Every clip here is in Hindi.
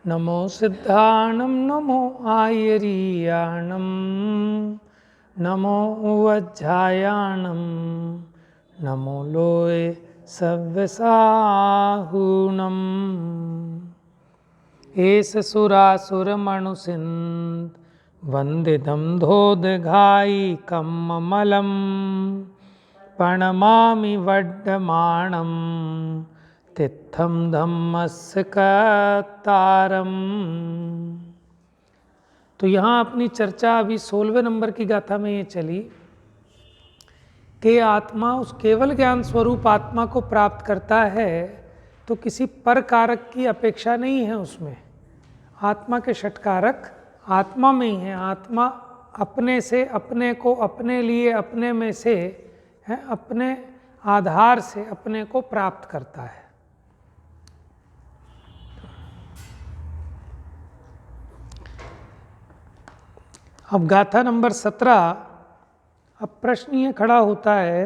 नमो सिद्धाणं नमो आयर्याणं नमो वज्रायाणं नमो लोये सव्यसाहूणम् एष सुरासुरमणुसिन्ध वन्दितं धोदघायिकममलं प्रणमामि वड्डमाणं तित्थं धम्मस्य कर्तारम्। तो यहाँ अपनी चर्चा अभी 16वें नंबर की गाथा में ये चली कि आत्मा उस केवल ज्ञान स्वरूप आत्मा को प्राप्त करता है तो किसी पर कारक की अपेक्षा नहीं है उसमें। आत्मा के षटकारक आत्मा में ही है। आत्मा अपने से अपने को अपने लिए अपने में से है, अपने आधार से अपने को प्राप्त करता है। अब गाथा नंबर 17। अब प्रश्न ये खड़ा होता है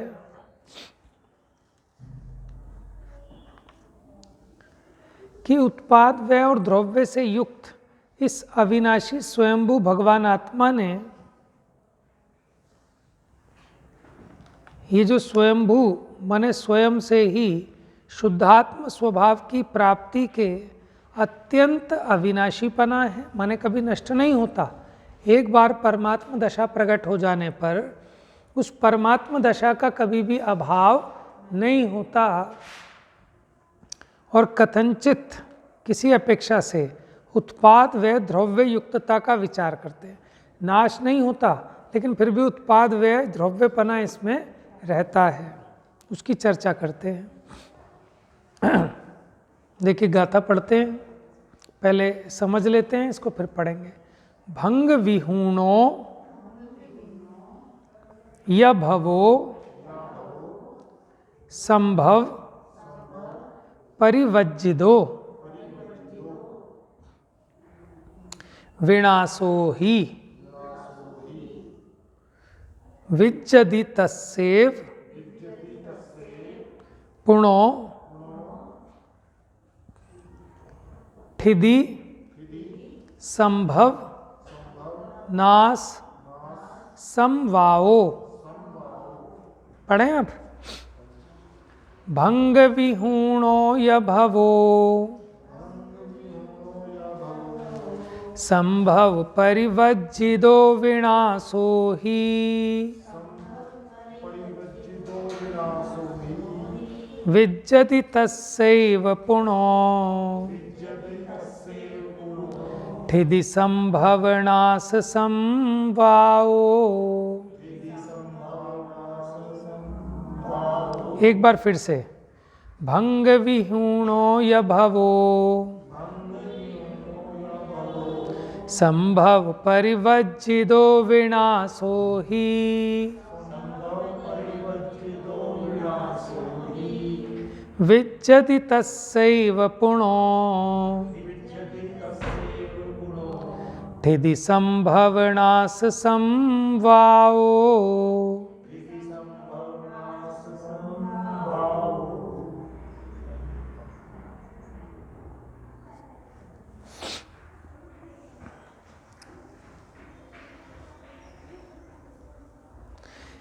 कि उत्पाद व्यय और द्रव्य से युक्त इस अविनाशी स्वयंभू भगवान आत्मा ने ये जो स्वयंभू माने स्वयं से ही शुद्धात्म स्वभाव की प्राप्ति के अत्यंत अविनाशीपना है, माने कभी नष्ट नहीं होता। एक बार परमात्म दशा प्रकट हो जाने पर उस परमात्म दशा का कभी भी अभाव नहीं होता और कथनचित किसी अपेक्षा से उत्पाद व द्रव्य युक्तता का विचार करते हैं। नाश नहीं होता लेकिन फिर भी उत्पाद व द्रव्यपना इसमें रहता है, उसकी चर्चा करते हैं। देखिए गाथा पढ़ते हैं, पहले समझ लेते हैं इसको फिर पढ़ेंगे। भंग विहूणो य भवो संभव परिवज्जिदो विनाशो ही विज्जति तस्सेव पुणो ठिदि संभव नाश समवाओ। पढ़ें अब। भंग विहूणो य भवो संभव परिवज्जिदो विनाशो ही विज्जति तस्सैव पुणो ठिदि संभव नाश समवाओ। एक बार फिर से। भंग विहूणो य भवो संभव परिवज्जिदो विनाशो ही विज्जति तस्सैव पुणो ठिदि संभव नाश समवाओ।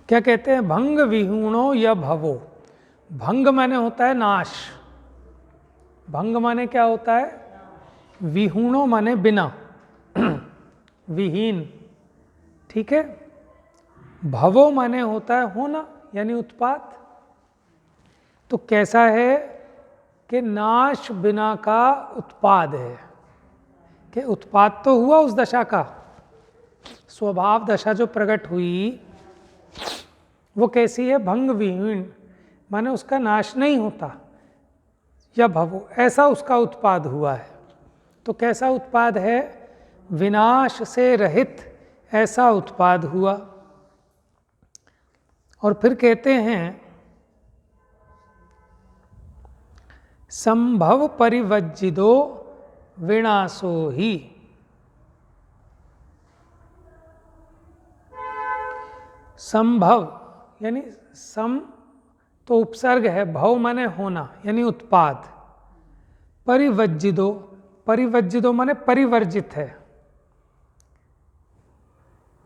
क्या कहते हैं? भंग विहूणो य भवो। भंग माने होता है नाश। भंग माने क्या होता है? विहूणो माने बिना, विहीन। ठीक है। भवो माने होता है होना, यानी उत्पाद। तो कैसा है कि नाश बिना का उत्पाद है। कि उत्पाद तो हुआ उस दशा का, स्वभाव दशा जो प्रकट हुई वो कैसी है? भंग विहीन, माने उसका नाश नहीं होता। या भवो, ऐसा उसका उत्पाद हुआ है। तो कैसा उत्पाद है? विनाश से रहित ऐसा उत्पाद हुआ। और फिर कहते हैं संभव परिवज्जिदो विनाशो ही। संभव यानी सम तो उपसर्ग है, भव माने होना यानी उत्पाद। परिवज्जिदो परिवज्जितो माने परिवर्जित है,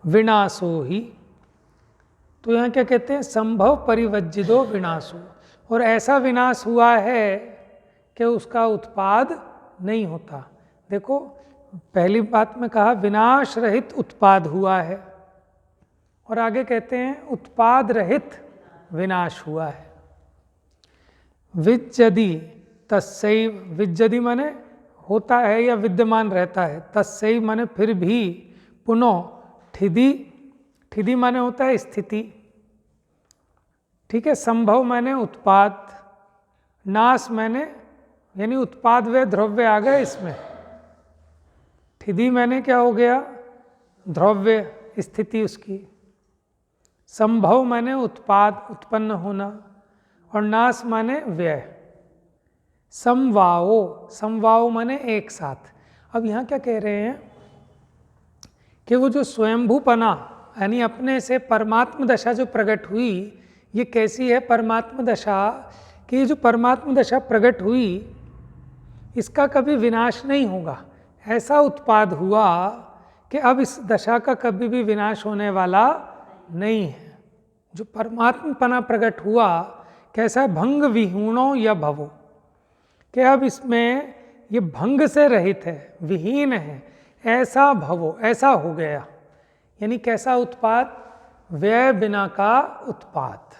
विनाशो ही। तो यहाँ क्या कहते हैं, संभव परिवज्जितो विनाशो, और ऐसा विनाश हुआ है कि उसका उत्पाद नहीं होता। देखो पहली बात में कहा विनाश रहित उत्पाद हुआ है, और आगे कहते हैं उत्पाद रहित विनाश हुआ है। विज्जति तस्सैव, विज्जति माने होता है या विद्यमान रहता है, तस्सैव माने फिर भी, पुनः ठिधि, ठिधि माने होता है स्थिति, ठीक है। संभव माने उत्पाद, नाश माने यानी उत्पाद व द्रव्य आ गए इसमें। ठिधि माने क्या हो गया, द्रव्य स्थिति उसकी। संभव माने उत्पाद उत्पन्न होना, और नाश माने व्यय। समवाओ, समवाओ माने एक साथ। अब यहाँ क्या कह रहे हैं कि वो जो स्वयंभूपना यानी अपने से परमात्म दशा जो प्रकट हुई, ये कैसी है परमात्म दशा, कि ये जो परमात्म दशा प्रकट हुई इसका कभी विनाश नहीं होगा। ऐसा उत्पाद हुआ कि अब इस दशा का कभी भी विनाश होने वाला नहीं है। जो परमात्मपना प्रकट हुआ कैसा, भंग विहीणो या भवो, कि अब इसमें ये भंग से रहित है, विहीन है, ऐसा भवो, ऐसा हो गया। यानी कैसा उत्पाद, व्यय बिना का उत्पाद,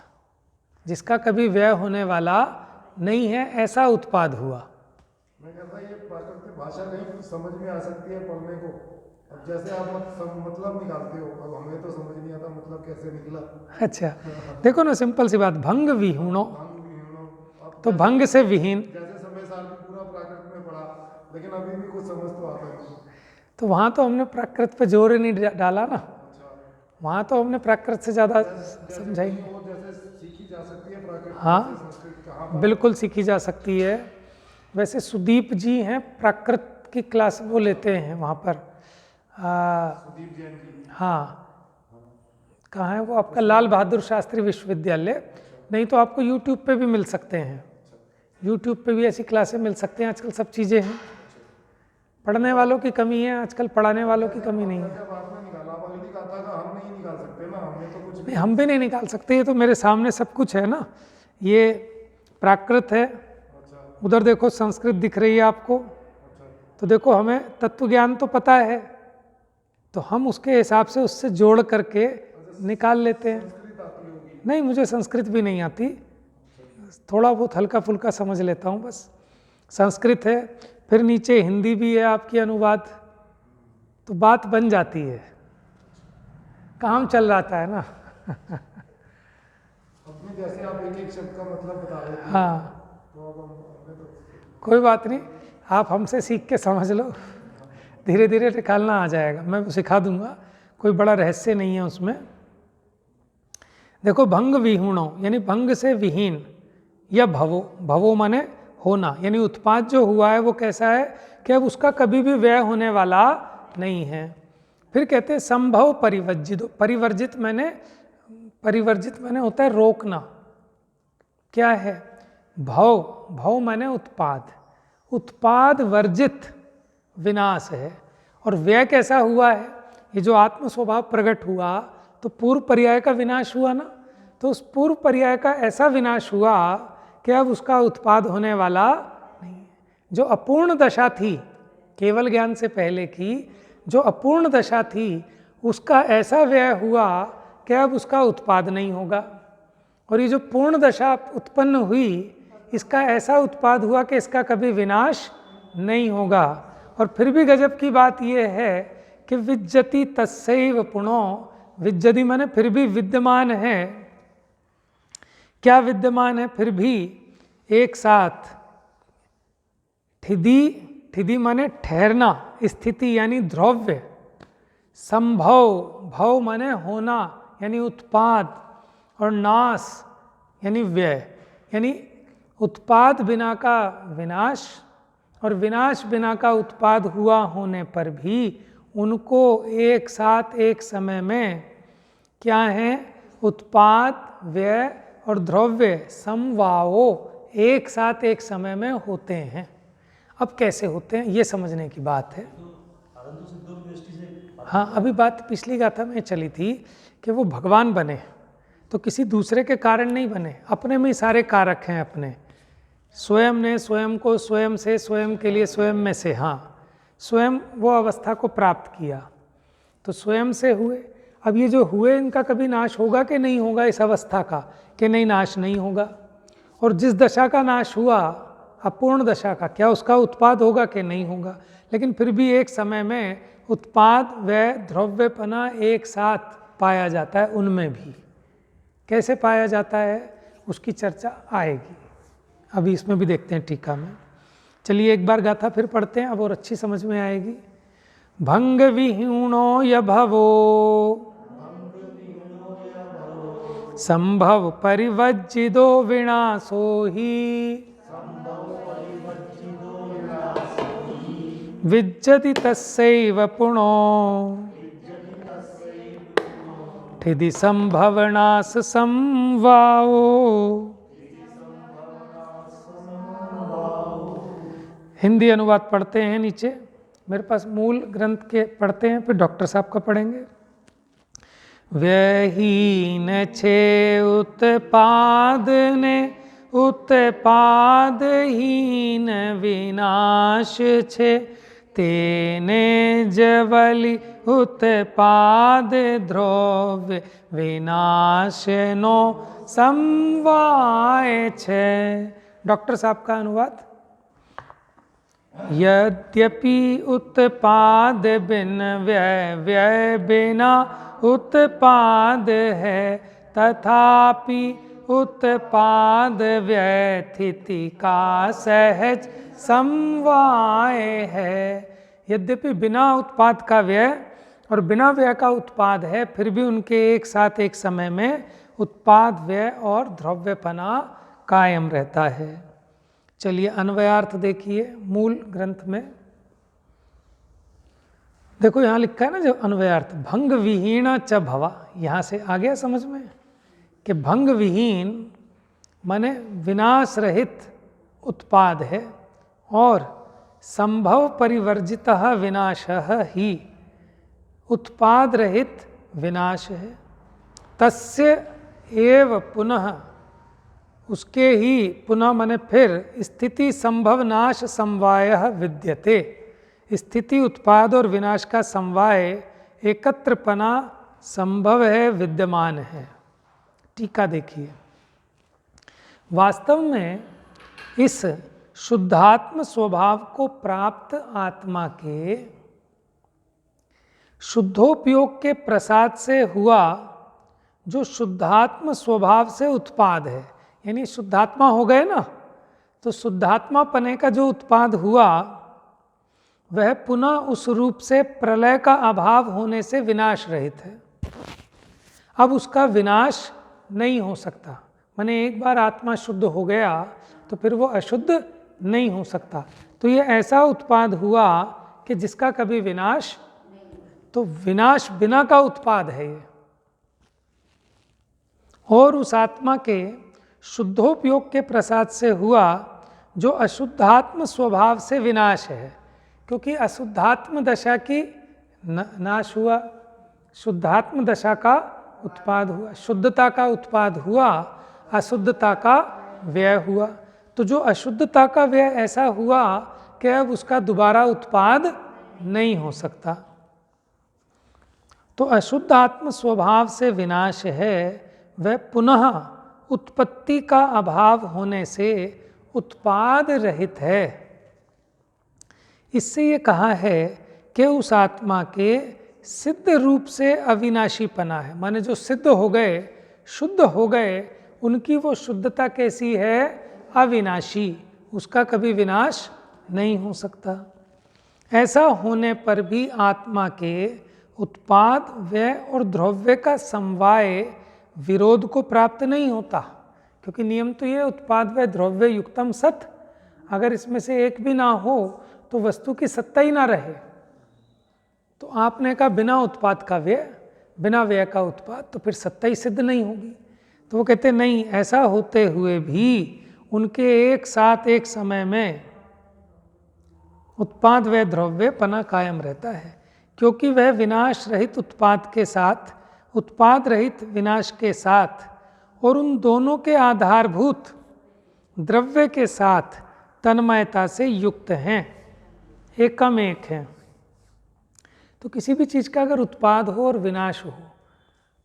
जिसका कभी व्यय होने वाला नहीं है, ऐसा उत्पाद हुआ। मैं कहता ये प्राकृतिक भाषा नहीं समझ में आ सकती है पढ़ने को। अब जैसे आप मतलब निकालते हो, अब हमें तो समझ नहीं आता मतलब कैसे निकला। अच्छा देखो ना, सिंपल सी बात, भंग विहीणो, तो भंग से विहीन। जैसे समय साल भी पूरा प्राकृत में पढ़ा, लेकिन अभी भी कुछ समझ तो आता नहीं। तो वहाँ तो हमने प्राकृत पे जोर ही नहीं डाला ना, वहाँ तो हमने प्राकृत से ज़्यादा समझाई। जैसे सीखी जा सकती है प्राकृत, हाँ बिल्कुल सीखी जा सकती है। वैसे सुदीप जी हैं प्राकृत की क्लास वो लेते हैं वहाँ पर, सुदीप जैन की। हाँ कहाँ है वो आपका, लाल बहादुर शास्त्री विश्वविद्यालय। नहीं तो आपको यूट्यूब पे भी मिल सकते हैं, यूट्यूब पे भी ऐसी क्लासें मिल सकते हैं। आजकल सब चीज़ें हैं, पढ़ने वालों की कमी है आजकल, पढ़ाने वालों की कमी नहीं है। नहीं हम भी नहीं निकाल सकते, ये तो मेरे सामने सब कुछ है ना। ये प्राकृत है, उधर देखो संस्कृत दिख रही है आपको, तो देखो हमें तत्व ज्ञान तो पता है, तो हम उसके हिसाब से उससे जोड़ करके निकाल लेते हैं। नहीं मुझे संस्कृत भी नहीं आती, थोड़ा बहुत हल्का फुल्का समझ लेता हूँ बस। संस्कृत है, फिर नीचे हिंदी भी है आपकी अनुवाद, तो बात बन जाती है, काम चल जाता है ना। अपने जैसे आप एक एक शब्द का मतलब बता रहे थे, हाँ तो अब हम कोई बात नहीं, आप हमसे सीख के समझ लो, धीरे धीरे निकालना आ जाएगा, मैं सिखा दूंगा, कोई बड़ा रहस्य नहीं है उसमें। देखो भंग विहीणो यानी भंग से विहीन, या भवो, भवो माने होना, यानी उत्पाद जो हुआ है वो कैसा है कि अब उसका कभी भी व्यय होने वाला नहीं है। फिर कहते हैं संभव परिवर्जित, परिवर्जित मैंने होता है रोकना। क्या है, भव, भव माने उत्पाद, उत्पाद वर्जित विनाश है। और व्यय कैसा हुआ है, ये जो आत्म स्वभाव प्रकट हुआ तो पूर्व पर्याय का विनाश हुआ ना, तो उस पूर्व पर्याय का ऐसा विनाश हुआ कि अब उसका उत्पाद होने वाला नहीं है। जो अपूर्ण दशा थी केवल ज्ञान से पहले की, जो अपूर्ण दशा थी उसका ऐसा व्यय हुआ कि अब उसका उत्पाद नहीं होगा। और ये जो पूर्ण दशा उत्पन्न हुई इसका ऐसा उत्पाद हुआ कि इसका कभी विनाश नहीं होगा। और फिर भी गजब की बात यह है कि विज्जति तस्सैव पुनो, विज्जति माने फिर भी विद्यमान है। क्या विद्यमान है, फिर भी एक साथ। ठिधि, ठिधि माने ठहरना, स्थिति यानी द्रव्य। संभव, भव माने होना यानी उत्पाद, और नाश यानी व्यय, यानी उत्पाद बिना का विनाश और विनाश बिना का उत्पाद हुआ होने पर भी उनको एक साथ एक समय में क्या है, उत्पाद, व्यय और द्रव्य समवाओ एक साथ एक समय में होते हैं। अब कैसे होते हैं ये समझने की बात है। हाँ, अभी बात पिछली गाथा में चली थी कि वो भगवान बने तो किसी दूसरे के कारण नहीं बने, अपने में ही सारे कारक हैं अपने। स्वयं ने स्वयं को स्वयं से, स्वयं के लिए स्वयं में से, हाँ, स्वयं वो अवस्था को प्राप्त किया तो स्वयं से हुए। अब ये जो हुए इनका कभी नाश होगा कि नहीं होगा इस अवस्था का, कि नहीं, नाश नहीं होगा। और जिस दशा का नाश हुआ अपूर्ण दशा का, क्या उसका उत्पाद होगा कि नहीं होगा। लेकिन फिर भी एक समय में उत्पाद व द्रव्यपना एक साथ पाया जाता है उनमें भी। कैसे पाया जाता है उसकी चर्चा आएगी, अभी इसमें भी देखते हैं टीका में। चलिए एक बार गाथा फिर पढ़ते हैं, अब और अच्छी समझ में आएगी। भंग विहीणो य भवो संभव परिवज्जिदो विनाशो ही विज्जति तस्यैव पुनो ठिदि संभवनाश संवाओ। हिंदी अनुवाद पढ़ते हैं नीचे, मेरे पास मूल ग्रंथ के पढ़ते हैं, फिर डॉक्टर साहब का पढ़ेंगे। व्यहीन छे उत्पाद ने उत्पादहीन विनाश छे, तेने जवली उत्पाद द्रव्य विनाश नो समवाय छे। डॉक्टर साहब का अनुवाद। यद्यपि उत्पाद बिन व्यय, व्यय बिना उत्पाद है, तथापि उत्पाद व्यय स्थिति का सहज समवाय है। यद्यपि बिना उत्पाद का व्यय और बिना व्यय का उत्पाद है, फिर भी उनके एक साथ एक समय में उत्पाद व्यय और द्रव्यपना कायम रहता है। चलिए अन्वयार्थ देखिए मूल ग्रंथ में। देखो यहाँ लिखा है ना जो अन्वयार्थ, भंग विहीण च भवा, यहाँ से आ गया समझ में कि भंग विहीन माने विनाश रहित उत्पाद है और संभव परिवर्जितः विनाशः ही उत्पाद रहित विनाश है। तस्य एव पुनः, उसके ही पुनः माने फिर स्थिति संभव नाश समवायः विद्यते। स्थिति उत्पाद और विनाश का समवाय एकत्रपना संभव है, विद्यमान है। टीका देखिए, वास्तव में इस शुद्धात्म स्वभाव को प्राप्त आत्मा के शुद्धोपयोग के प्रसाद से हुआ जो शुद्धात्म स्वभाव से उत्पाद है, यानी शुद्धात्मा हो गए ना, तो शुद्धात्मा पने का जो उत्पाद हुआ वह पुनः उस रूप से प्रलय का अभाव होने से विनाश रहित है। अब उसका विनाश नहीं हो सकता, माने एक बार आत्मा शुद्ध हो गया तो फिर वो अशुद्ध नहीं हो सकता। तो ये ऐसा उत्पाद हुआ कि जिसका कभी विनाश, तो विनाश बिना का उत्पाद है ये। और उस आत्मा के शुद्धोपयोग के प्रसाद से हुआ जो अशुद्धात्म स्वभाव से विनाश है, क्योंकि अशुद्धात्म दशा की नाश हुआ, शुद्धात्म दशा का उत्पाद हुआ, शुद्धता का उत्पाद हुआ, अशुद्धता का व्यय हुआ। तो जो अशुद्धता का व्यय ऐसा हुआ कि अब उसका दोबारा उत्पाद नहीं हो सकता। तो अशुद्ध आत्म स्वभाव से विनाश है, वह पुनः उत्पत्ति का अभाव होने से उत्पाद रहित है। इससे ये कहा है कि उस आत्मा के सिद्ध रूप से अविनाशीपना है, माने जो सिद्ध हो गए, शुद्ध हो गए, उनकी वो शुद्धता कैसी है, अविनाशी, उसका कभी विनाश नहीं हो सकता। ऐसा होने पर भी आत्मा के उत्पाद व्यय और द्रव्य का समवाय विरोध को प्राप्त नहीं होता, क्योंकि नियम तो ये उत्पाद व्यय द्रव्य युक्तम सत, अगर इसमें से एक भी ना हो तो वस्तु की सत्ता ही ना रहे। तो आपने कहा बिना उत्पाद का व्यय, बिना व्यय का उत्पाद, तो फिर सत्ता ही सिद्ध नहीं होगी। तो वो कहते नहीं, ऐसा होते हुए भी उनके एक साथ एक समय में उत्पाद व द्रव्यपना कायम रहता है, क्योंकि वह विनाश रहित उत्पाद के साथ, उत्पाद रहित विनाश के साथ और उन दोनों के आधारभूत द्रव्य के साथ तन्मयता से युक्त हैं, एकम एक है। तो किसी भी चीज़ का अगर उत्पाद हो और विनाश हो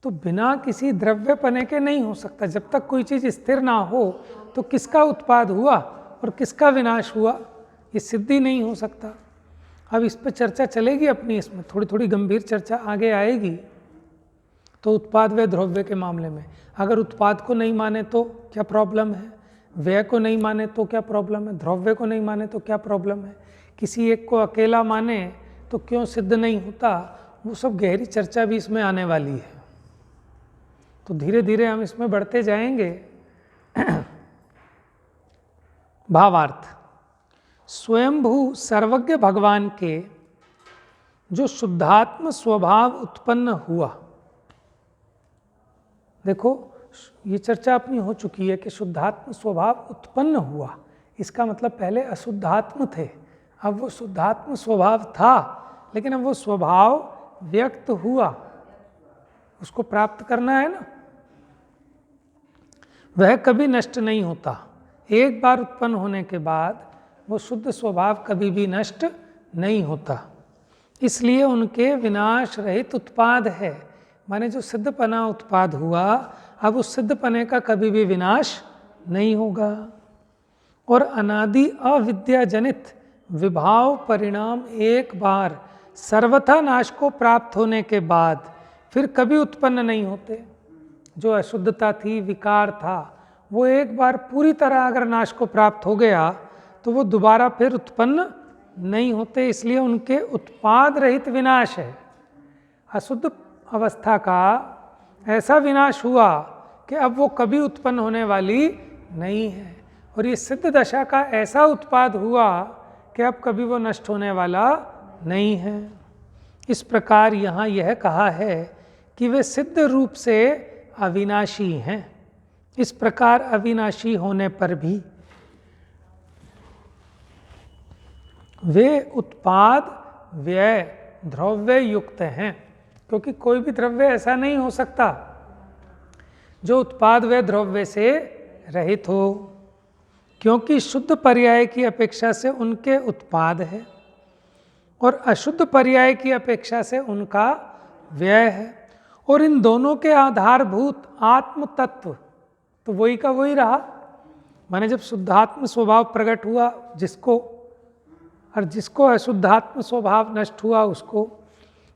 तो बिना किसी द्रव्यपने के नहीं हो सकता। जब तक कोई चीज़ स्थिर ना हो तो किसका उत्पाद हुआ और किसका विनाश हुआ ये सिद्ध ही नहीं हो सकता। अब इस पर चर्चा चलेगी अपनी, इसमें थोड़ी थोड़ी गंभीर चर्चा आगे आएगी। तो उत्पाद व द्रव्य के मामले में अगर उत्पाद को नहीं माने तो क्या प्रॉब्लम है, व्यय को नहीं माने तो क्या प्रॉब्लम है, द्रव्य को नहीं माने तो क्या प्रॉब्लम है, किसी एक को अकेला माने तो क्यों सिद्ध नहीं होता, वो सब गहरी चर्चा भी इसमें आने वाली है। तो धीरे धीरे हम इसमें बढ़ते जाएंगे। भावार्थ, स्वयंभू सर्वज्ञ भगवान के जो शुद्धात्म स्वभाव उत्पन्न हुआ, देखो ये चर्चा अपनी हो चुकी है कि शुद्धात्म स्वभाव उत्पन्न हुआ, इसका मतलब पहले अशुद्धात्म थे, अब वो शुद्धात्म स्वभाव था, लेकिन अब वो स्वभाव व्यक्त हुआ, उसको प्राप्त करना है ना। वह कभी नष्ट नहीं होता, एक बार उत्पन्न होने के बाद वो शुद्ध स्वभाव कभी भी नष्ट नहीं होता, इसलिए उनके विनाश रहित उत्पाद है। माने जो सिद्धपना उत्पाद हुआ, अब उस सिद्धपने का कभी भी विनाश नहीं होगा। और अनादि अविद्या जनित विभाव परिणाम एक बार सर्वथा नाश को प्राप्त होने के बाद फिर कभी उत्पन्न नहीं होते। जो अशुद्धता थी, विकार था, वो एक बार पूरी तरह अगर नाश को प्राप्त हो गया तो वो दोबारा फिर उत्पन्न नहीं होते, इसलिए उनके उत्पाद रहित विनाश है। अशुद्ध अवस्था का ऐसा विनाश हुआ कि अब वो कभी उत्पन्न होने वाली नहीं है, और ये सिद्ध दशा का ऐसा उत्पाद हुआ कि अब कभी वो नष्ट होने वाला नहीं है। इस प्रकार यहाँ यह कहा है कि वे सिद्ध रूप से अविनाशी हैं। इस प्रकार अविनाशी होने पर भी वे उत्पाद व्यय द्रव्य युक्त हैं, क्योंकि कोई भी द्रव्य ऐसा नहीं हो सकता जो उत्पाद व द्रव्य से रहित हो, क्योंकि शुद्ध पर्याय की अपेक्षा से उनके उत्पाद है और अशुद्ध पर्याय की अपेक्षा से उनका व्यय है। और इन दोनों के आधारभूत आत्म तत्व तो वही का वही रहा। माने जब शुद्धात्म स्वभाव प्रकट हुआ जिसको, और जिसको अशुद्धात्म स्वभाव नष्ट हुआ उसको,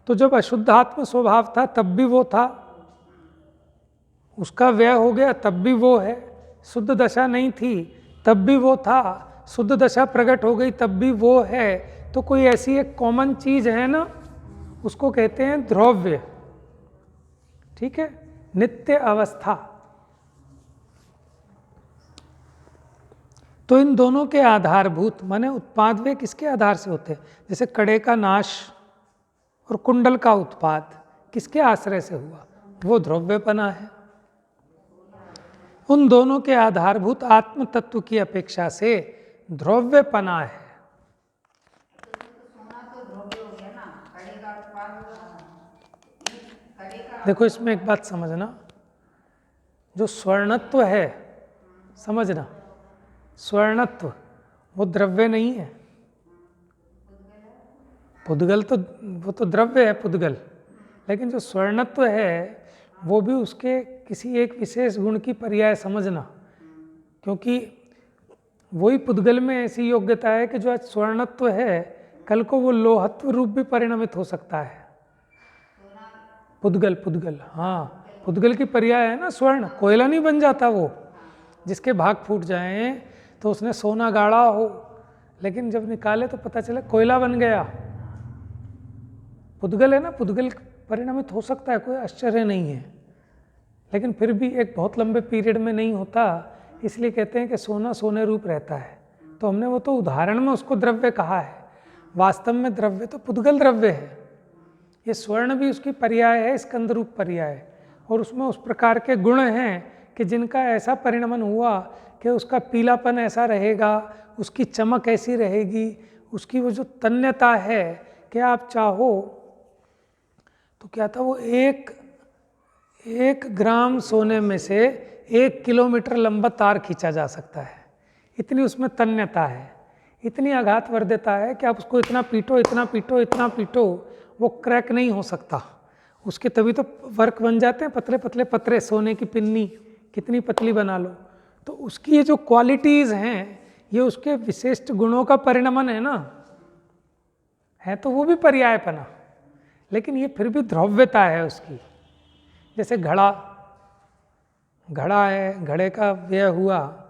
तो जब अशुद्धात्म स्वभाव था तब भी वो था, उसका व्यय हो गया तब भी वो है, शुद्ध दशा नहीं थी तब भी वो था, शुद्ध दशा प्रकट हो गई तब भी वो है। तो कोई ऐसी एक कॉमन चीज है ना, उसको कहते हैं द्रव्य, ठीक है, नित्य अवस्था। तो इन दोनों के आधारभूत माने उत्पाद वे किसके आधार से होते हैं, जैसे कड़े का नाश और कुंडल का उत्पाद किसके आश्रय से हुआ, वो द्रव्यपना है। उन दोनों के आधारभूत आत्म तत्व की अपेक्षा से द्रव्यपना है। देखो इसमें एक बात समझना, जो स्वर्णत्व है, समझना, स्वर्णत्व वो द्रव्य नहीं है। पुद्गल तो वो तो द्रव्य है पुद्गल, लेकिन जो स्वर्णत्व है वो भी उसके किसी एक विशेष गुण की पर्याय समझना, क्योंकि वही पुद्गल में ऐसी योग्यता है कि जो आज स्वर्णत्व है कल को वो लोहत्व रूप भी परिणमित हो सकता है। पुद्गल, पुद्गल, हाँ, पुद्गल की पर्याय है ना स्वर्ण। कोयला नहीं बन जाता वो, जिसके भाग फूट जाएं तो उसने सोना गाड़ा हो, लेकिन जब निकाले तो पता चला कोयला बन गया। पुद्गल है ना, पुद्गल परिणमित हो सकता है, कोई आश्चर्य नहीं है, लेकिन फिर भी एक बहुत लंबे पीरियड में नहीं होता, इसलिए कहते हैं कि सोना सोने रूप रहता है। तो हमने वो तो उदाहरण में उसको द्रव्य कहा है, वास्तव में द्रव्य तो पुद्गल द्रव्य है। ये स्वर्ण भी उसकी पर्याय है, स्कंद रूप पर्याय, और उसमें उस प्रकार के गुण हैं कि जिनका ऐसा परिणमन हुआ कि उसका पीलापन ऐसा रहेगा, उसकी चमक ऐसी रहेगी, उसकी वो जो तन्यता है कि आप चाहो तो क्या था, वो 1 ग्राम सोने में से 1 किलोमीटर लंबा तार खींचा जा सकता है। इतनी उसमें तन्यता है, इतनी आघात वर्ध्यता है कि आप उसको इतना पीटो, इतना पीटो, इतना पीटो, वो क्रैक नहीं हो सकता। उसके तभी तो वर्क बन जाते हैं, पतले पतले पतरे, सोने की पिन्नी कितनी पतली बना लो। तो उसकी ये जो क्वालिटीज़ हैं, ये उसके विशिष्ट गुणों का परिणमन है ना, है तो वो भी पर्यायपना, लेकिन ये फिर भी द्रव्यता है उसकी। जैसे घड़ा है, घड़े का व्यय हुआ,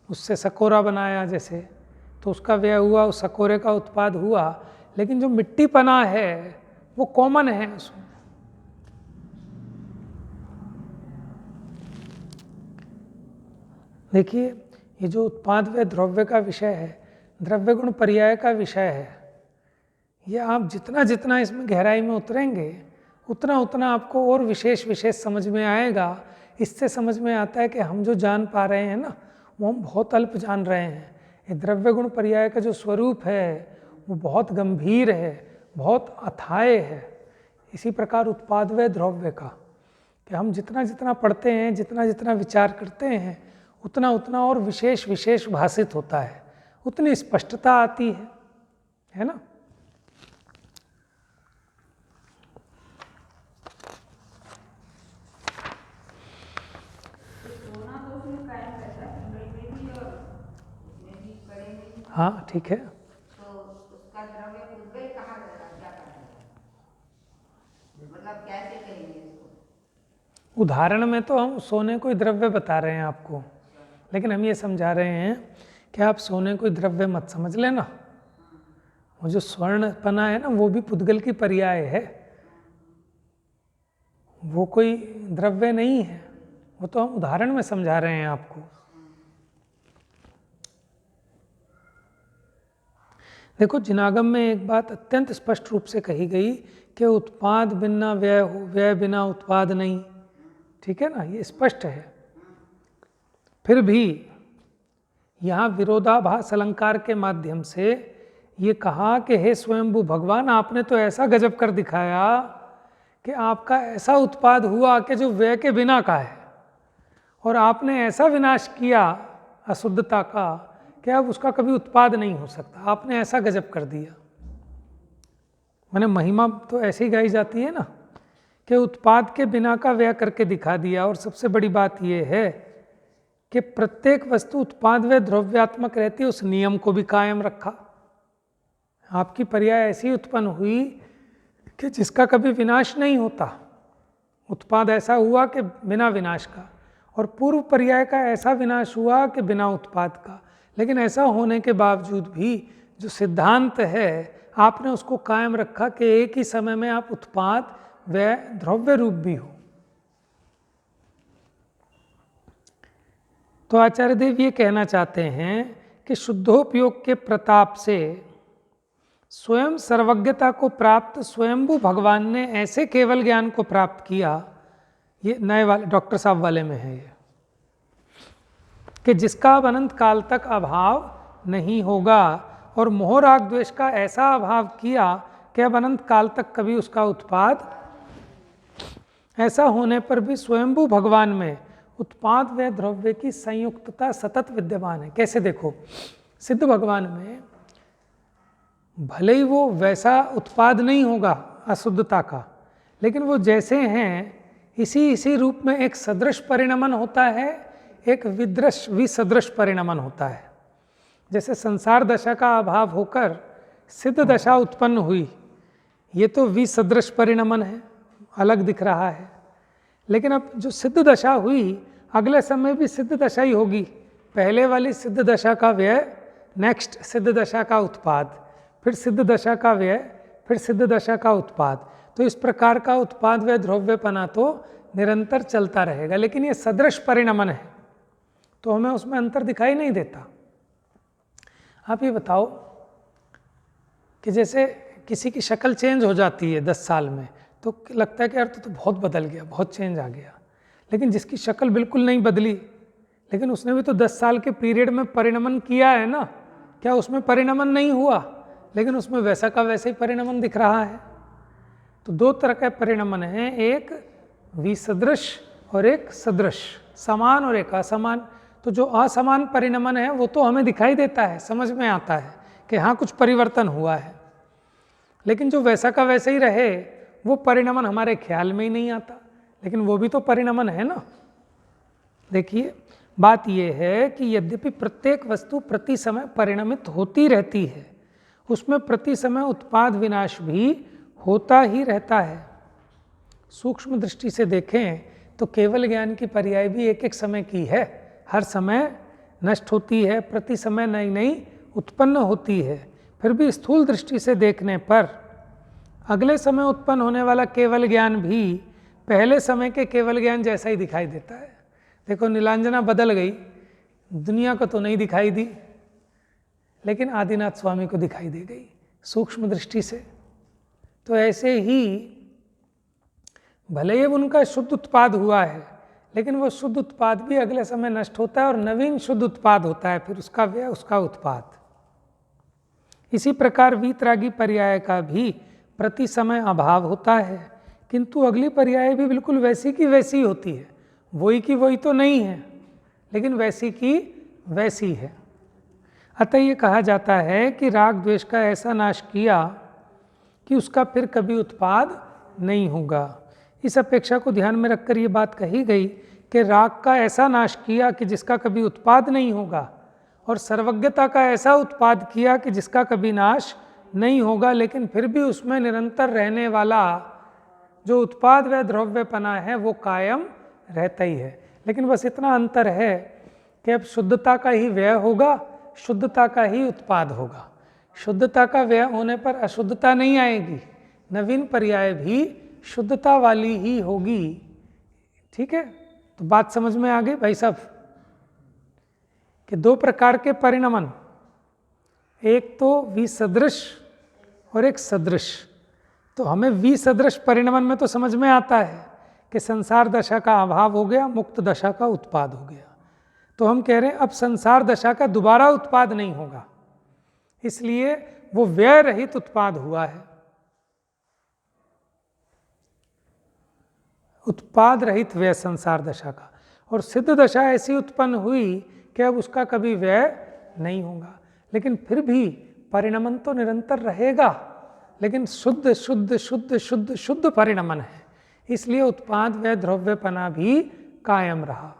उससे सकोरा बनाया जैसे, तो उसका व्यय हुआ, उस सकोरे का उत्पाद हुआ, लेकिन जो मिट्टीपना है वो कॉमन है उसमें। देखिए, ये जो उत्पाद व द्रव्य का विषय है, द्रव्य गुण पर्याय का विषय है, ये आप जितना जितना इसमें गहराई में उतरेंगे उतना उतना आपको और विशेष विशेष समझ में आएगा। इससे समझ में आता है कि हम जो जान पा रहे हैं ना, वो हम बहुत अल्प जान रहे हैं। ये द्रव्य गुण पर्याय का जो स्वरूप है वो बहुत गंभीर है, बहुत अथाय है। इसी प्रकार उत्पाद व द्रव्य का, कि हम जितना जितना पढ़ते हैं, जितना जितना विचार करते हैं, उतना उतना और विशेष विशेष भाषित होता है, उतनी स्पष्टता आती है ना। हाँ ठीक है। तो उसका द्रव्य उद्गय कहाँ जाएगा, क्या करेंगे, मतलब कैसे करेंगे इसको? उदाहरण में तो हम सोने को द्रव्य बता रहे हैं आपको, लेकिन हम ये समझा रहे हैं कि आप सोने को द्रव्य मत समझ लेना। वो जो स्वर्णपना है ना, वो भी पुद्गल की पर्याय है, वो कोई द्रव्य नहीं है। वो तो हम उदाहरण में समझा रहे हैं आपको। देखो, जिनागम में एक बात अत्यंत स्पष्ट रूप से कही गई कि उत्पाद बिना व्यय हो, व्यय बिना उत्पाद नहीं। ठीक है ना, ये स्पष्ट है। फिर भी यहाँ विरोधाभास अलंकार के माध्यम से ये कहा कि हे स्वयंभू भगवान, आपने तो ऐसा गजब कर दिखाया कि आपका ऐसा उत्पाद हुआ कि जो व्यय के बिना का है, और आपने ऐसा विनाश किया अशुद्धता का कि अब उसका कभी उत्पाद नहीं हो सकता। आपने ऐसा गजब कर दिया। माने महिमा तो ऐसी गाई जाती है ना कि उत्पाद के बिना का व्यय करके दिखा दिया। और सबसे बड़ी बात यह है कि प्रत्येक वस्तु उत्पाद व द्रव्यात्मक रहती है, उस नियम को भी कायम रखा। आपकी पर्याय ऐसी उत्पन्न हुई कि जिसका कभी विनाश नहीं होता। उत्पाद ऐसा हुआ कि बिना विनाश का, और पूर्व पर्याय का ऐसा विनाश हुआ कि बिना उत्पाद का। लेकिन ऐसा होने के बावजूद भी जो सिद्धांत है, आपने उसको कायम रखा कि एक ही समय में आप उत्पाद व द्रव्य रूप भी हो। तो आचार्य देव ये कहना चाहते हैं कि शुद्धोपयोग के प्रताप से स्वयं सर्वज्ञता को प्राप्त स्वयंभू भगवान ने ऐसे केवल ज्ञान को प्राप्त किया, ये नए वाले डॉक्टर साहब वाले में है ये, कि जिसका अब अनंत काल तक अभाव नहीं होगा, और मोह राग द्वेष का ऐसा अभाव किया कि अब अनंत काल तक कभी उसका उत्पाद, ऐसा होने पर भी स्वयंभू भगवान में उत्पाद व द्रव्य की संयुक्तता सतत विद्यमान है। कैसे देखो, सिद्ध भगवान में भले ही वो वैसा उत्पाद नहीं होगा अशुद्धता का, लेकिन वो जैसे हैं इसी रूप में एक सदृश परिणमन होता है, एक विसदृश परिणमन होता है। जैसे संसार दशा का अभाव होकर सिद्ध दशा उत्पन्न हुई, ये तो विसदृश परिणमन है, अलग दिख रहा है। लेकिन अब जो सिद्ध दशा हुई, अगले समय भी सिद्ध दशा ही होगी। पहले वाली सिद्ध दशा का व्यय, नेक्स्ट सिद्ध दशा का उत्पाद, फिर सिद्ध दशा का व्यय, फिर सिद्ध दशा का उत्पाद। तो इस प्रकार का उत्पाद व द्रव्यपना तो निरंतर चलता रहेगा। लेकिन ये सदृश परिणमन है, तो हमें उसमें अंतर दिखाई नहीं देता। आप ये बताओ कि जैसे किसी की शक्ल चेंज हो जाती है 10 साल में, तो लगता है कि यार तो बहुत बदल गया, बहुत चेंज आ गया। लेकिन जिसकी शक्ल बिल्कुल नहीं बदली, लेकिन उसने भी तो 10 साल के पीरियड में परिणमन किया है ना, क्या उसमें परिणमन नहीं हुआ? लेकिन उसमें वैसा का वैसे ही परिणमन दिख रहा है। तो दो तरह के परिणमन हैं, एक विसदृश और एक सदृश, समान और एक असमान। तो जो असमान परिणमन है वो तो हमें दिखाई देता है, समझ में आता है कि हाँ कुछ परिवर्तन हुआ है, लेकिन जो वैसा का वैसे ही रहे वो परिणमन हमारे ख्याल में ही नहीं आता, लेकिन वो भी तो परिणमन है ना। देखिए बात यह है कि यद्यपि प्रत्येक वस्तु प्रति समय परिणमित होती रहती है, उसमें प्रति समय उत्पाद विनाश भी होता ही रहता है। सूक्ष्म दृष्टि से देखें तो केवल ज्ञान की पर्याय भी एक एक समय की है, हर समय नष्ट होती है, प्रति समय नई नई उत्पन्न होती है। फिर भी स्थूल दृष्टि से देखने पर अगले समय उत्पन्न होने वाला केवल ज्ञान भी पहले समय के केवल ज्ञान जैसा ही दिखाई देता है। देखो नीलांजना बदल गई, दुनिया को तो नहीं दिखाई दी, लेकिन आदिनाथ स्वामी को दिखाई दे गई सूक्ष्म दृष्टि से। तो ऐसे ही भले ही उनका शुद्ध उत्पाद हुआ है, लेकिन वो शुद्ध उत्पाद भी अगले समय नष्ट होता है और नवीन शुद्ध उत्पाद होता है, फिर उसका व्यय, उसका उत्पाद। इसी प्रकार वीतरागी पर्याय का भी प्रति समय अभाव होता है, किंतु अगली पर्याय भी बिल्कुल वैसी की वैसी होती है, वही की वही तो नहीं है, लेकिन वैसी की वैसी है। अतः ये कहा जाता है कि राग द्वेष का ऐसा नाश किया कि उसका फिर कभी उत्पाद नहीं होगा। इस अपेक्षा को ध्यान में रखकर ये बात कही गई कि राग का ऐसा नाश किया कि जिसका कभी उत्पाद नहीं होगा, और सर्वज्ञता का ऐसा उत्पाद किया कि जिसका कभी नाश नहीं होगा, लेकिन फिर भी उसमें निरंतर रहने वाला जो उत्पाद व द्रव्यपना है वो कायम रहता ही है। लेकिन बस इतना अंतर है कि अब शुद्धता का ही व्यय होगा, शुद्धता का ही उत्पाद होगा। शुद्धता का व्यय होने पर अशुद्धता नहीं आएगी, नवीन पर्याय भी शुद्धता वाली ही होगी। ठीक है, तो बात समझ में आ गई भाई साहब कि दो प्रकार के परिणमन, एक तो विसदृश और एक सदृश। तो हमें विसदृश परिणमन में तो समझ में आता है कि संसार दशा का अभाव हो गया, मुक्त दशा का उत्पाद हो गया। तो हम कह रहे हैं अब संसार दशा का दोबारा उत्पाद नहीं होगा, इसलिए वो व्यय रहित उत्पाद हुआ है, उत्पाद रहित व्यय संसार दशा का। और सिद्ध दशा ऐसी उत्पन्न हुई कि अब उसका कभी व्यय नहीं होगा, लेकिन फिर भी परिणमन तो निरंतर रहेगा, लेकिन शुद्ध शुद्ध शुद्ध शुद्ध शुद्ध परिणमन है, इसलिए उत्पाद व द्रव्यपना भी कायम रहा।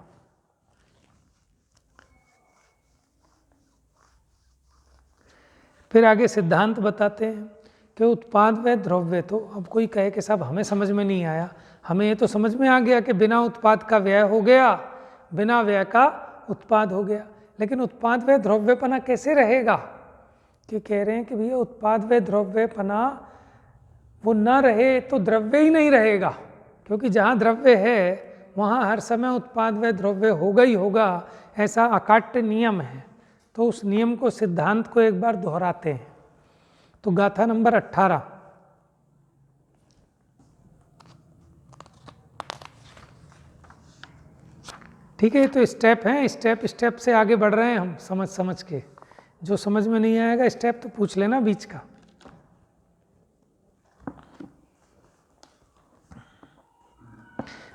फिर आगे सिद्धांत बताते हैं कि उत्पाद व द्रव्य, तो अब कोई कहे कि साहब हमें समझ में नहीं आया, हमें ये तो समझ में आ गया कि बिना उत्पाद का व्यय हो गया, बिना व्यय का उत्पाद हो गया, लेकिन उत्पाद व द्रव्यपना कैसे रहेगा? कि कह रहे हैं कि भैया उत्पाद व द्रव्यपना वो ना रहे तो द्रव्य ही नहीं रहेगा, क्योंकि जहाँ द्रव्य है वहाँ हर समय उत्पाद व द्रव्य होगा ही होगा, ऐसा अकाट्य नियम है। तो उस नियम को, सिद्धांत को एक बार दोहराते हैं। तो गाथा नंबर 18, ठीक है, तो स्टेप हैं, स्टेप स्टेप से आगे बढ़ रहे हैं हम, समझ समझ के। जो समझ में नहीं आएगा स्टेप तो पूछ लेना बीच का।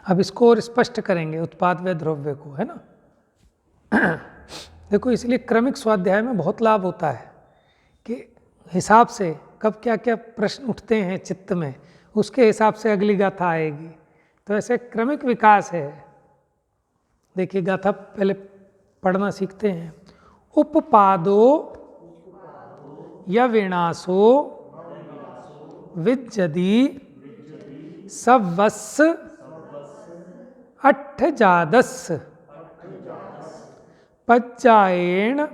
अब इसको और स्पष्ट करेंगे उत्पाद व द्रव्य को, है ना। देखो, इसलिए क्रमिक स्वाध्याय में बहुत लाभ होता है कि हिसाब से कब क्या क्या प्रश्न उठते हैं चित्त में, उसके हिसाब से अगली गाथा आएगी। तो ऐसे क्रमिक विकास है। देखिए गाथा पहले पढ़ना सीखते हैं। उपपादो या विनाशो विज्जति सवस् अट्ठजादस् पज्जायेण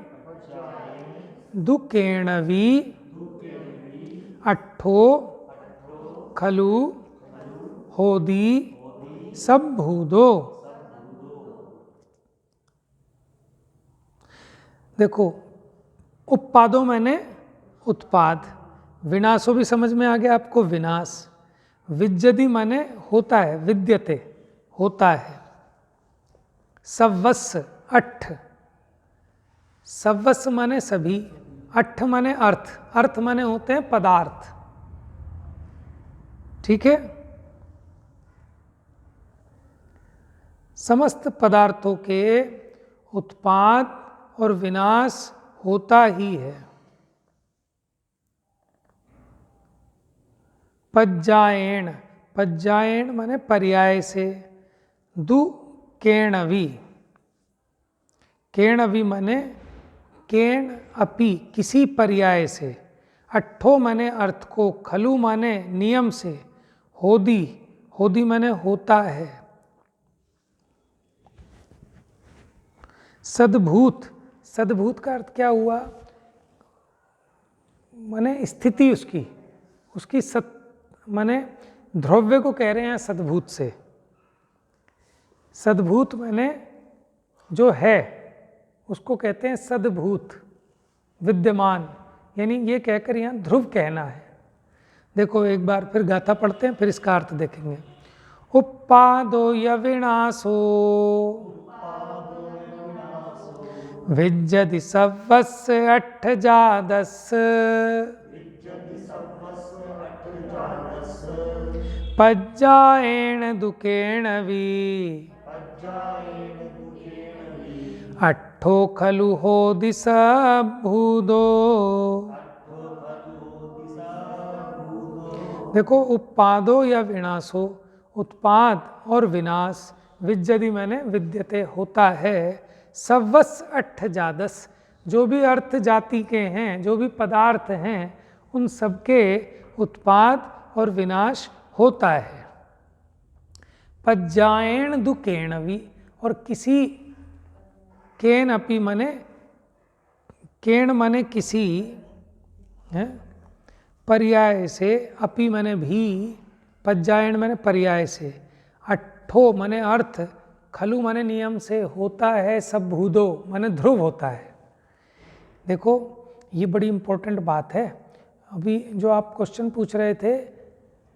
दुकेण वि अट्ठो खलु होदी सबभूदो। देखो, उपपादो मैंने उत्पाद, विनाशो भी समझ में आ गया आपको, विनाश। विज्जति माने होता है, विद्यते होता है। सवस् अट्ठ, सवस् माने सभी, अट्ठ माने अर्थ, अर्थ माने होते हैं पदार्थ, ठीक है। समस्त पदार्थों के उत्पाद और विनाश होता ही है। पज्जायेण, पज्जायेण माने पर्याय से, दु केणवी, केणवी माने केण अपि किसी पर्याय से, अट्ठो माने अर्थ को, खलु माने नियम से, होदी, होदी माने होता है, सद्भूत, सद्भूत का अर्थ क्या हुआ, माने स्थिति उसकी, उसकी सत माने ध्रुव्य को कह रहे हैं सद्भूत से। सद्भूत माने जो है उसको कहते हैं सद्भूत, विद्यमान, यानी ये कहकर यहाँ ध्रुव कहना है। देखो एक बार फिर गाथा पढ़ते हैं, फिर इसका अर्थ देखेंगे। उपादो यविनाशो विज्जति सवस्य अट्ठ जादस, पज्जायेण दुकेण वी, अट्ठो खलु होदि सभूदो। देखो उत्पादो या विनाशो, उत्पाद और विनाश, विज्जति मैंने विद्यते होता है, सवस अट्ठ जादस, जो भी अर्थ जाति के हैं, जो भी पदार्थ हैं, उन सबके उत्पाद और विनाश होता है। पज्जायेण दुकेणवी, और किसी, केन अपि माने, केण माने किसी है, पर्याय से, अपि माने भी, पज्जायण माने पर्याय से, अट्ठो माने अर्थ, खलु माने नियम से, होता है सभूदो माने ध्रुव होता है। देखो ये बड़ी इंपॉर्टेंट बात है। अभी जो आप क्वेश्चन पूछ रहे थे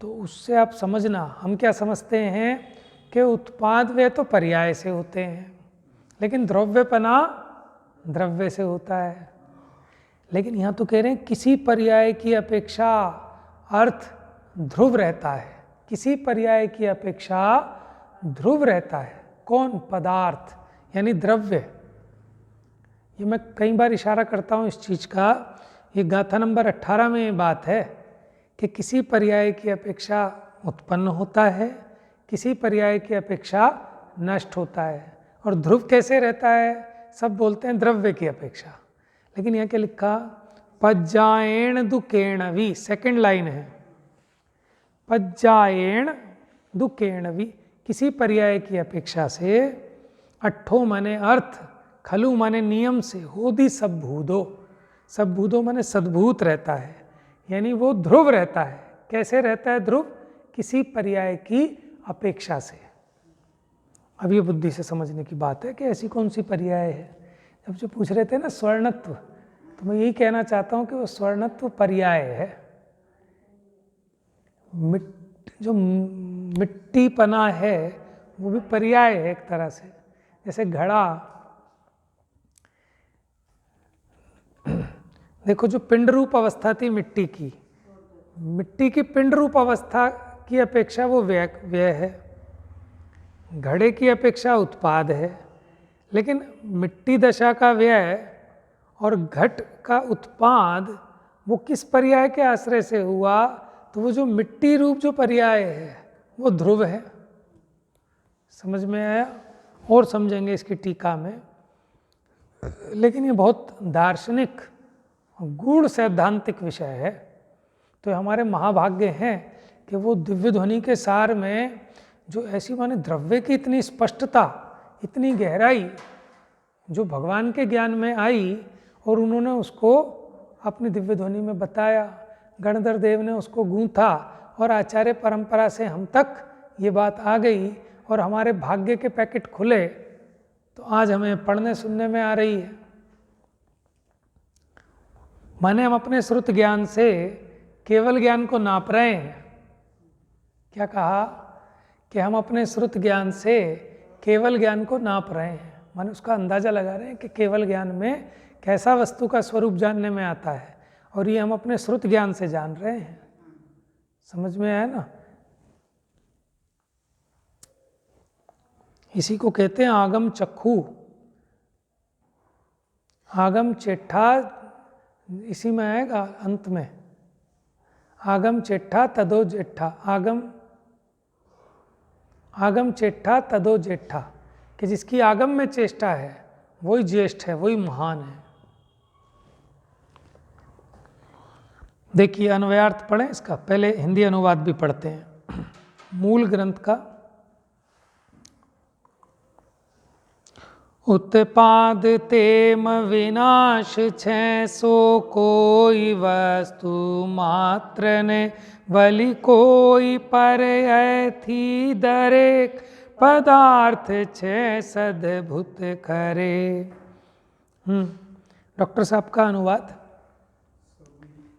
तो उससे आप समझना, हम क्या समझते हैं कि उत्पाद वे तो पर्याय से होते हैं, लेकिन द्रव्यपना द्रव्य से होता है। लेकिन यहाँ तो कह रहे हैं किसी पर्याय की अपेक्षा अर्थ ध्रुव रहता है, किसी पर्याय की अपेक्षा ध्रुव रहता है। कौन? पदार्थ यानी द्रव्य। ये मैं कई बार इशारा करता हूँ इस चीज़ का, ये गाथा नंबर 18 में ये बात है कि किसी पर्याय की अपेक्षा उत्पन्न होता है, किसी पर्याय की अपेक्षा नष्ट होता है। और ध्रुव कैसे रहता है? सब बोलते हैं द्रव्य की अपेक्षा, लेकिन यहाँ क्या लिखा? पज्जायेण दुकेणवी, सेकंड लाइन है, पज्जायेण दुकेणवी, किसी पर्याय की अपेक्षा से, अट्ठो माने अर्थ, खलु माने नियम से, होदि सभूदो, सभूदो माने सद्भूत रहता है, यानी वो ध्रुव रहता है। कैसे रहता है ध्रुव? किसी पर्याय की अपेक्षा से। अब ये बुद्धि से समझने की बात है कि ऐसी कौन सी पर्याय है। जब जो पूछ रहे थे ना स्वर्णत्व, तो मैं यही कहना चाहता हूँ कि वो स्वर्णत्व पर्याय है। जो मिट्टीपना है वो भी पर्याय है एक तरह से। जैसे घड़ा, देखो जो पिंड रूप अवस्था थी मिट्टी की पिंड रूप अवस्था की अपेक्षा वो व्यय है, घड़े की अपेक्षा उत्पाद है। लेकिन मिट्टी दशा का व्यय और घट का उत्पाद वो किस पर्याय के आश्रय से हुआ? तो वो जो मिट्टी रूप जो पर्याय है वो ध्रुव है। समझ में आया? और समझेंगे इसकी टीका में। लेकिन ये बहुत दार्शनिक गूढ़ सैद्धांतिक विषय है। तो हमारे महाभाग्य हैं कि वो दिव्य ध्वनि के सार में जो ऐसी माने द्रव्य की इतनी स्पष्टता, इतनी गहराई जो भगवान के ज्ञान में आई, और उन्होंने उसको अपनी दिव्य ध्वनि में बताया, गणधर देव ने उसको गूंथा, और आचार्य परंपरा से हम तक ये बात आ गई, और हमारे भाग्य के पैकेट खुले, तो आज हमें पढ़ने सुनने में आ रही है। माने हम अपने श्रुत ज्ञान से केवल ज्ञान को नाप रहे हैं। क्या कहा? कि हम अपने श्रुत ज्ञान से केवल ज्ञान को नाप रहे हैं, माने उसका अंदाजा लगा रहे हैं कि केवल ज्ञान में कैसा वस्तु का स्वरूप जानने में आता है, और ये हम अपने श्रुत ज्ञान से जान रहे हैं। समझ में आया ना? इसी को कहते हैं आगम चक्षु। आगम चेठा इसी में आएगा अंत में, आगम चेठा तदो जेठा, आगम चेठा तदो जेठा, कि जिसकी आगम में चेष्टा है वही ज्येष्ठ है, वही महान है। देखिए अन्वयार्थ पढ़ें इसका, पहले हिंदी अनुवाद भी पढ़ते हैं मूल ग्रंथ का। उत्पाद तेम विनाश छे, सो कोई वस्तु मात्र ने, वली कोई पर थी दरेक, पदार्थ छे सद्भुत करे। डॉक्टर साहब का अनुवाद।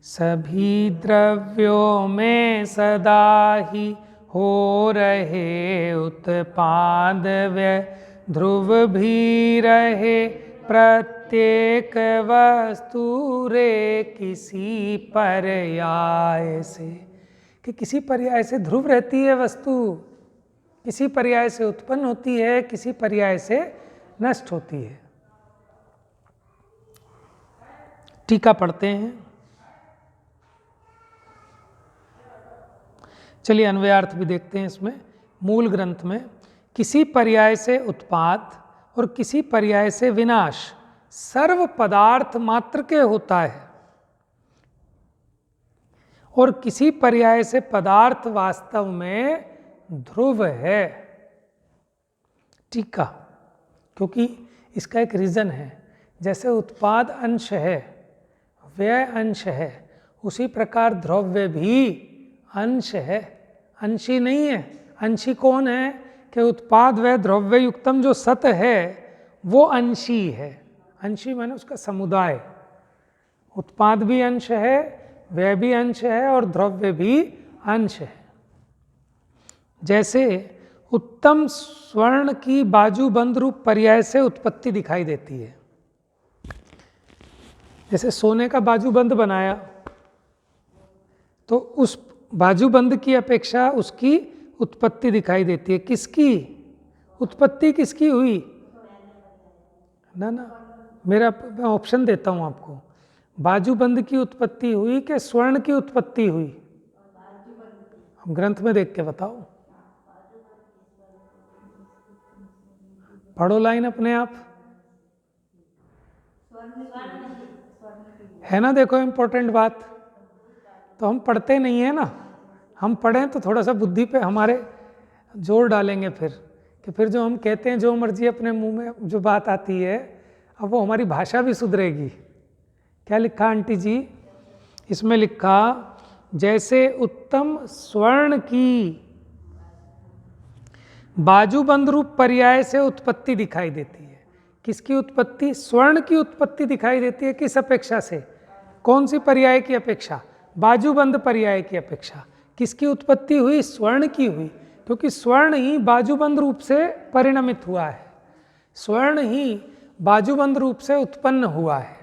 सभी द्रव्यों में सदा ही हो रहे उत्पाद व्यय, ध्रुव भी रहे प्रत्येक वस्तु रे किसी पर्याय से, कि किसी पर्याय से ध्रुव रहती है वस्तु, किसी पर्याय से उत्पन्न होती है, किसी पर्याय से नष्ट होती है। टीका पढ़ते हैं। चलिए अन्वयार्थ भी देखते हैं इसमें। मूल ग्रंथ में किसी पर्याय से उत्पाद और किसी पर्याय से विनाश सर्व पदार्थ मात्र के होता है, और किसी पर्याय से पदार्थ वास्तव में ध्रुव है। टीका, क्योंकि इसका एक रीजन है। जैसे उत्पाद अंश है, व्यय अंश है, उसी प्रकार द्रव्य भी अंश है, अंशी नहीं है। अंशी कौन है? कि उत्पाद व द्रव्य युक्तम जो सत है वो अंशी है। अंशी माने उसका समुदाय। उत्पाद भी अंश है, व्यय भी अंश है, और द्रव्य भी अंश है। जैसे उत्तम स्वर्ण की बाजूबंद रूप पर्याय से उत्पत्ति दिखाई देती है। जैसे सोने का बाजूबंद बनाया तो उस बाजूबंद की अपेक्षा उसकी उत्पत्ति दिखाई देती है। किसकी उत्पत्ति किसकी हुई? ना, मैं ऑप्शन देता हूं आपको। बाजूबंद की उत्पत्ति हुई कि स्वर्ण की उत्पत्ति हुई? हम ग्रंथ में देख के बताओ। पढ़ो लाइन अपने आप, है ना? देखो इम्पोर्टेंट बात तो हम पढ़ते नहीं है ना। हम पढ़ें तो थोड़ा सा बुद्धि पे हमारे जोर डालेंगे फिर, कि फिर जो हम कहते हैं जो मर्जी अपने मुंह में जो बात आती है, अब वो हमारी भाषा भी सुधरेगी। क्या लिखा आंटी जी? इसमें लिखा जैसे उत्तम स्वर्ण की बाजूबंद रूप पर्याय से उत्पत्ति दिखाई देती है। किसकी उत्पत्ति? स्वर्ण की उत्पत्ति दिखाई देती है। किस अपेक्षा से? कौन सी पर्याय की अपेक्षा? बाजूबंद पर्याय की अपेक्षा। किसकी उत्पत्ति हुई? स्वर्ण की हुई, क्योंकि स्वर्ण ही बाजूबंद रूप से परिणमित हुआ है, स्वर्ण ही बाजूबंद रूप से उत्पन्न हुआ है।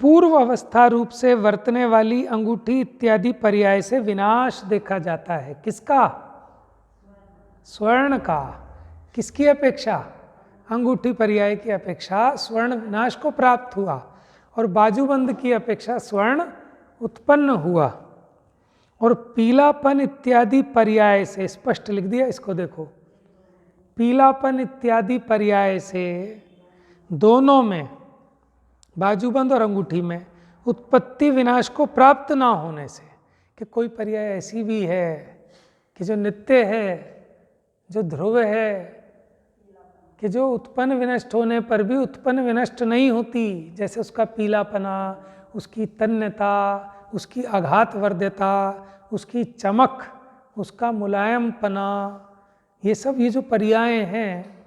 पूर्व अवस्था रूप से वर्तने वाली अंगूठी इत्यादि पर्याय से विनाश देखा जाता है। किसका? स्वर्ण का। किसकी अपेक्षा? अंगूठी पर्याय की अपेक्षा स्वर्ण विनाश को प्राप्त हुआ, और बाजूबंद की अपेक्षा स्वर्ण उत्पन्न हुआ। और पीलापन इत्यादि पर्याय से, स्पष्ट लिख दिया इसको, देखो पीलापन इत्यादि पर्याय से दोनों में, बाजूबंद और अंगूठी में, उत्पत्ति विनाश को प्राप्त ना होने से, कि कोई पर्याय ऐसी भी है कि जो नित्य है, जो ध्रुव है, कि जो उत्पन्न विनष्ट होने पर भी उत्पन्न विनष्ट नहीं होती। जैसे उसका पीलापना, उसकी तन्यता, उसकी आघातवर्ध्यता, उसकी चमक, उसका मुलायमपना, ये सब ये जो पर्याय हैं,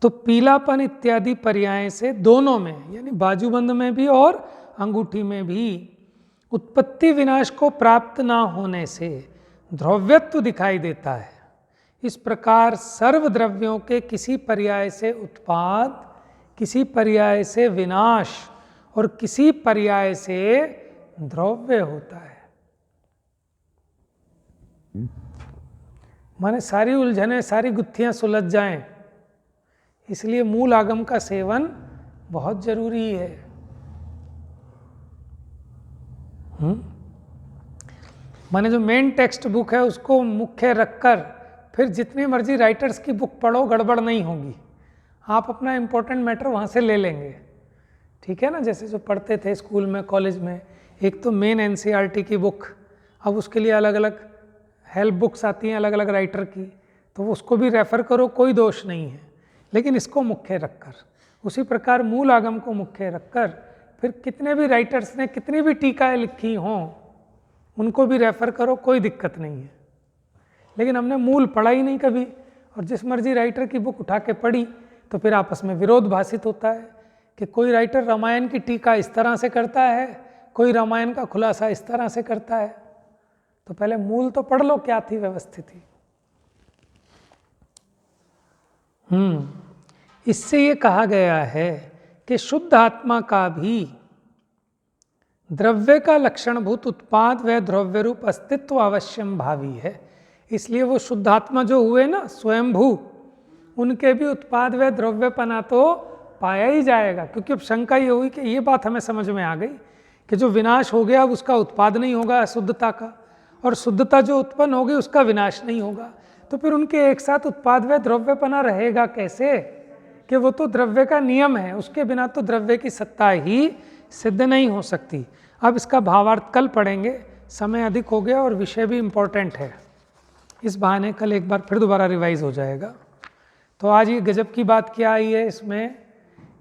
तो पीलापन इत्यादि पर्याय से दोनों में, यानी बाजूबंद में भी और अंगूठी में भी, उत्पत्ति विनाश को प्राप्त ना होने से द्रव्यत्व दिखाई देता है। इस प्रकार सर्व द्रव्यों के किसी पर्याय से उत्पाद, किसी पर्याय से विनाश और किसी पर्याय से द्रव्य होता है। माने सारी उलझनें, सारी गुत्थियां सुलझ जाएं, इसलिए मूल आगम का सेवन बहुत जरूरी है। माने जो मेन टेक्स्ट बुक है उसको मुख्य रखकर फिर जितनी मर्जी राइटर्स की बुक पढ़ो, गड़बड़ नहीं होगी। आप अपना इम्पोर्टेंट मैटर वहाँ से ले लेंगे, ठीक है ना। जैसे जो पढ़ते थे स्कूल में, कॉलेज में, एक तो मेन एनसीईआरटी की बुक, अब उसके लिए अलग अलग हेल्प बुक्स आती हैं अलग अलग राइटर की, तो उसको भी रेफ़र करो, कोई दोष नहीं है, लेकिन इसको मुख्य रखकर। उसी प्रकार मूल आगम को मुख्य रखकर फिर कितने भी राइटर्स ने कितनी भी टीकाएँ लिखी हों उनको भी रेफ़र करो, कोई दिक्कत नहीं है। लेकिन हमने मूल पढ़ा ही नहीं कभी, और जिस मर्जी राइटर की बुक उठा के पढ़ी तो फिर आपस में विरोध भाषित होता है कि कोई राइटर रामायण की टीका इस तरह से करता है, कोई रामायण का खुलासा इस तरह से करता है। तो पहले मूल तो पढ़ लो क्या थी व्यवस्थिति। इससे ये कहा गया है कि शुद्ध आत्मा का भी द्रव्य का लक्षणभूत उत्पाद व द्रव्य रूप अस्तित्व अवश्यम भावी है। इसलिए वो शुद्ध आत्मा जो हुए ना स्वयंभू, उनके भी उत्पाद व द्रव्यपना तो पाया ही जाएगा। क्योंकि अब शंका ये हुई कि ये बात हमें समझ में आ गई कि जो विनाश हो गया अब उसका उत्पाद नहीं होगा अशुद्धता का, और शुद्धता जो उत्पन्न होगी उसका विनाश नहीं होगा। तो फिर उनके एक साथ उत्पाद व द्रव्यपना रहेगा कैसे? कि वो तो द्रव्य का नियम है, उसके बिना तो द्रव्य की सत्ता ही सिद्ध नहीं हो सकती। अब इसका भावार्थ कल पढ़ेंगे, समय अधिक हो गया और विषय भी इम्पोर्टेंट है, इस बहाने कल एक बार फिर दोबारा रिवाइज हो जाएगा। तो आज ये गजब की बात क्या आई है इसमें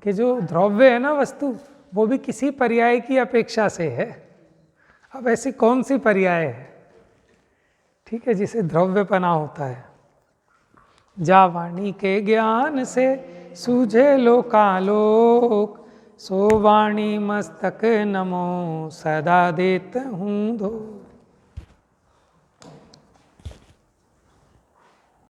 कि जो द्रव्य है ना वस्तु, वो भी किसी पर्याय की अपेक्षा से है। अब ऐसी कौन सी पर्याय है, ठीक है, जिसे द्रव्यपना होता है? जा वाणी के ज्ञान से सूझे लोकालोक, सो वाणी मस्तक नमो सदा देत हूँ धो।